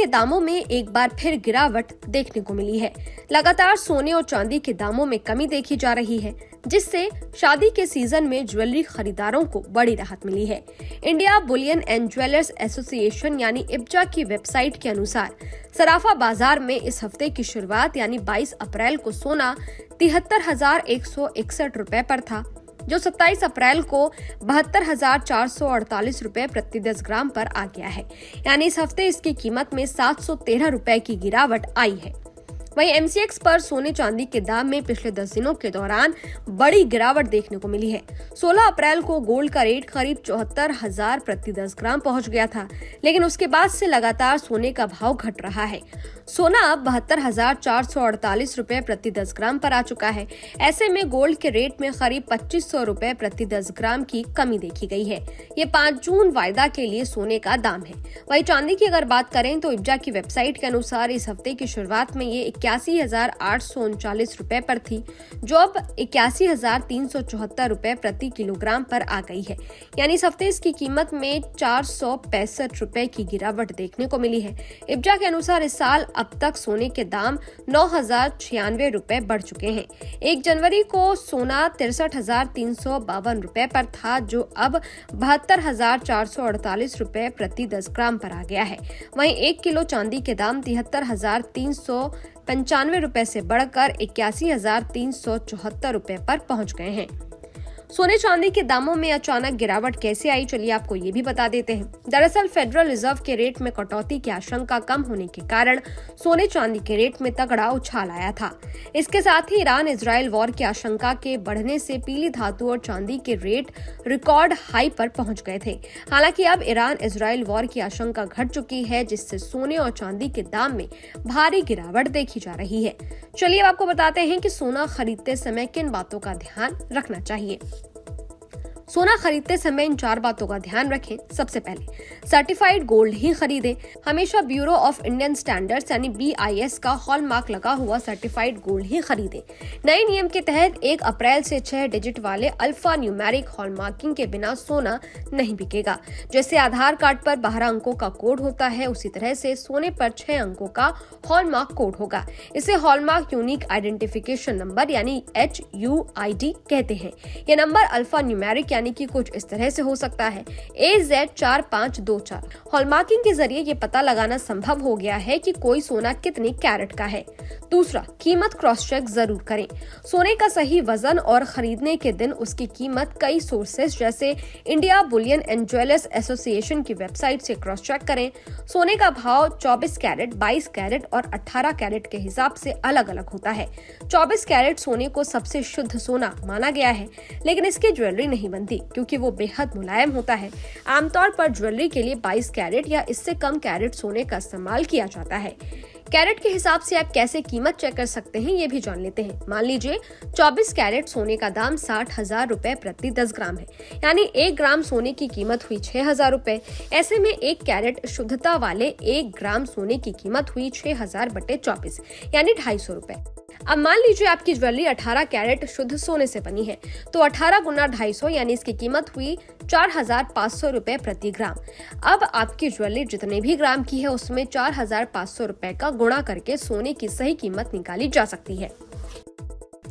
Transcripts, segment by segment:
दामों में एक बार फिर गिरावट देखने को मिली है। लगातार सोने और चांदी के दामों में कमी देखी जा रही है, जिससे शादी के सीजन में ज्वेलरी खरीदारों को बड़ी राहत मिली है। India Boolean and jewellers association यानी इब्जा की वेबसाइट के अनुसार सराफा बाजार में इस हफ्ते की शुरुआत यानी 22 अप्रैल को सोना 73,161 रुपए पर था, जो 27 अप्रैल को 72,448 रुपए प्रति 10 ग्राम पर आ गया है। यानी इस हफ्ते इसकी कीमत में 713 रुपए की गिरावट आई है। वहीं एमसीएक्स पर सोने चांदी के दाम में पिछले 10 दिनों के दौरान बड़ी गिरावट देखने को मिली है। 16 अप्रैल को गोल्ड का रेट करीब 74,000 प्रति 10 ग्राम पहुंच गया था, लेकिन उसके बाद से लगातार सोने का भाव घट रहा है। सोना अब 72,448 रुपए प्रति 10 ग्राम पर आ चुका है। ऐसे में गोल्ड के रेट में करीब 2,500 रुपए प्रति 10 ग्राम की कमी देखी गई है। ये 5 जून वायदा के लिए सोने का दाम है। वहीं चांदी की अगर बात करें तो इब्जा की वेबसाइट के अनुसार इस हफ्ते की शुरुआत में ये 81,839 रुपए पर थी, जो अब 81,374 रुपए प्रति किलोग्राम पर आ गई है। यानी इस हफ्ते इसकी कीमत में 465 रुपए की गिरावट देखने को मिली है। इब्जा के अनुसार इस साल अब तक सोने के दाम 9,096 रुपए बढ़ चुके हैं। 1 जनवरी को सोना 63,352 रुपए पर था, जो अब 72,448 रुपए प्रति 10 ग्राम पर आ गया है। वहीं 1 किलो चांदी के दाम 73,395 रुपए से बढ़कर 81,374 रुपए पर पहुंच गए हैं। सोने चांदी के दामों में अचानक गिरावट कैसे आई, चलिए आपको ये भी बता देते हैं। दरअसल फेडरल रिजर्व के रेट में कटौती की आशंका कम होने के कारण सोने चांदी के रेट में तगड़ा उछाल आया था। इसके साथ ही ईरान इजराइल वॉर की आशंका के बढ़ने से पीली धातु और चांदी के रेट रिकॉर्ड हाई पर पहुंच गए थे। हालांकि अब ईरान इजराइल वॉर की आशंका घट चुकी है, जिससे सोने और चांदी के दाम में भारी गिरावट देखी जा रही है। चलिए अब आपको बताते हैं कि सोना खरीदते समय किन बातों का ध्यान रखना चाहिए। सोना खरीदते समय इन 4 बातों का ध्यान रखें। सबसे पहले सर्टिफाइड गोल्ड ही खरीदें। हमेशा ब्यूरो ऑफ इंडियन स्टैंडर्ड्स यानी BIS का हॉलमार्क लगा हुआ सर्टिफाइड गोल्ड ही खरीदें। नए नियम के तहत 1 अप्रैल से 6 डिजिट वाले अल्फा न्यूमेरिक हॉलमार्किंग के बिना सोना नहीं बिकेगा। जैसे आधार कार्ड पर 12 अंकों का कोड होता है, उसी तरह से सोने पर 6 अंकों का हॉलमार्क कोड होगा। इसे हॉलमार्क यूनिक आइडेंटिफिकेशन नंबर यानी HUID कहते हैं। ये नंबर अल्फा न्यूमेरिक यानी कि कुछ इस तरह से हो सकता है AZ4524। हॉलमार्किंग के जरिए ये पता लगाना संभव हो गया है कि कोई सोना कितने कैरेट का है। दूसरा, कीमत क्रॉस चेक जरूर करें। सोने का सही वजन और खरीदने के दिन उसकी कीमत कई सोर्सेस जैसे India Boolean and jewellers association की वेबसाइट से क्रॉस चेक करें। सोने का भाव 24 कैरेट, 22 कैरेट और 18 कैरेट के हिसाब से अलग अलग होता है। 24 कैरेट सोने को सबसे शुद्ध सोना माना गया है, लेकिन इसकी ज्वेलरी नहीं बनती क्योंकि वो बेहद मुलायम होता है। आमतौर पर ज्वेलरी के लिए 22 कैरेट या इससे कम कैरेट सोने का इस्तेमाल किया जाता है। कैरेट के हिसाब से आप कैसे कीमत चेक कर सकते हैं, ये भी जान लेते हैं। मान लीजिए 24 कैरेट सोने का दाम 60,000 रुपए प्रति 10 ग्राम है, यानी 1 ग्राम सोने की कीमत हुई 6,000 रुपए। ऐसे में 1 कैरेट शुद्धता वाले 1 ग्राम सोने की कीमत हुई 6,000 बटे 24 यानी 250 रुपए। अब मान लीजिए आपकी ज्वेलरी 18 कैरेट शुद्ध सोने से बनी है, तो 18 गुना 250 यानी इसकी कीमत हुई 4,500 रुपए प्रति ग्राम। अब आपकी ज्वेलरी जितने भी ग्राम की है उसमें 4,500 रुपए का गुणा करके सोने की सही कीमत निकाली जा सकती है।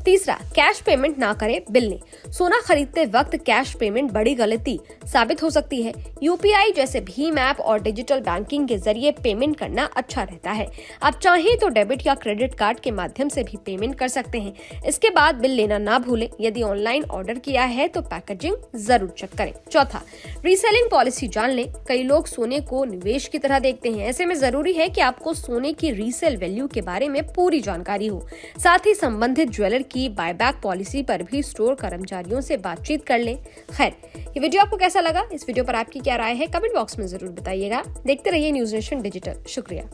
तीसरा, कैश पेमेंट ना करें, बिल लें। सोना खरीदते वक्त कैश पेमेंट बड़ी गलती साबित हो सकती है। यूपीआई जैसे भीम ऐप और डिजिटल बैंकिंग के जरिए पेमेंट करना अच्छा रहता है। आप चाहें तो डेबिट या क्रेडिट कार्ड के माध्यम से भी पेमेंट कर सकते हैं। इसके बाद बिल लेना ना भूलें। यदि ऑनलाइन ऑर्डर किया है तो पैकेजिंग जरूर चेक करें। चौथा, रीसेलिंग पॉलिसी जान लें। कई लोग सोने को निवेश की तरह देखते हैं, ऐसे में जरूरी है कि आपको सोने की रीसेल वैल्यू के बारे में पूरी जानकारी हो। साथ ही संबंधित ज्वेलर की बायबैक पॉलिसी पर भी स्टोर कर्मचारियों से बातचीत कर लें। खैर, ये वीडियो आपको कैसा लगा? इस वीडियो पर आपकी क्या राय है? कमेंट बॉक्स में जरूर बताइएगा। देखते रहिए न्यूज़ नेशन डिजिटल। शुक्रिया।